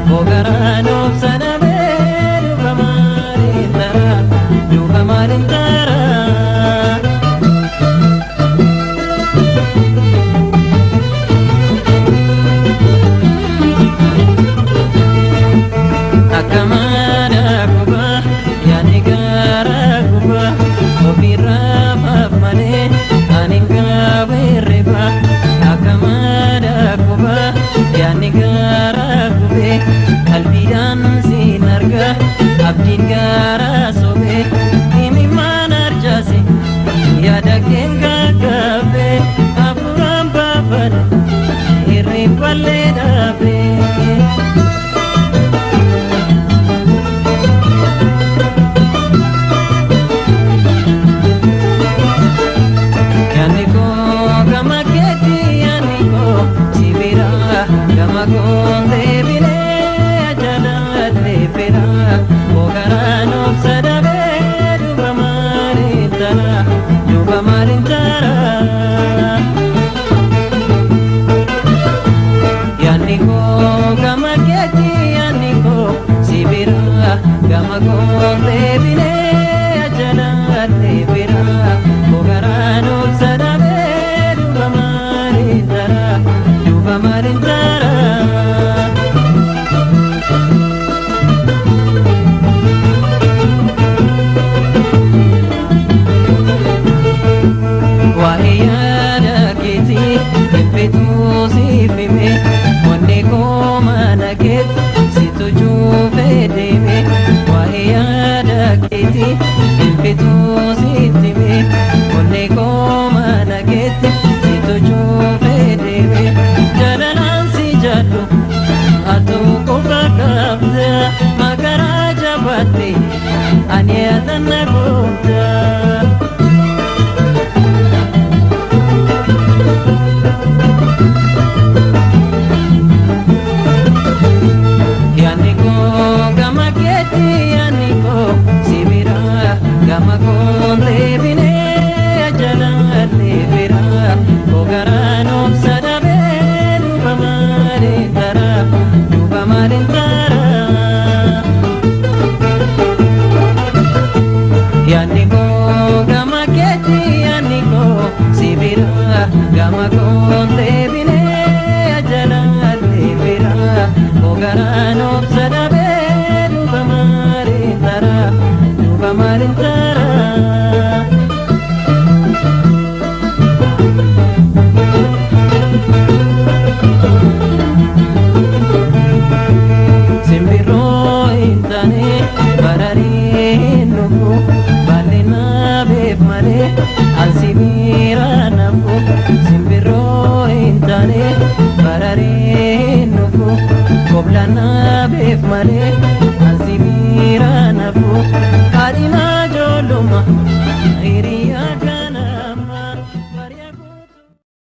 Bogarano sanaberu kamarintara, du kamarintara. Akamana kuba, yani gara kuba, obira mapane, aninga bereba. Akamana kuba, yani gara kube, albidan sinarga, abdin gara sobe, imi manar jase, yada kenga kabe, apuram babana, iripale dabe. Gamagonde bine ajalate pera bogarano sadabe duba marintara yaniko gamaketi yaniko sibira gamagonde bine ajalate pera bogarano sadabe duba marintara. Wahiyana kiti impetu sifime Mwande koma naget situju vedeme Wahiyana kiti impetu sifime Mwande koma naget situju vedeme Jalanan si jadu atu kuka kabda Makara jabate anyatan nagumda Gamagonde bine ajalate pera bogarano sadabe duba marintara yaniko gamaketi yaniko sibira gamagonde bine ajalate pera bogarano sadabe duba marintara. Simbiro intane barari nuku balena beb male ansibira naku simbiro intane barari nuku koblana beb male ansibira naku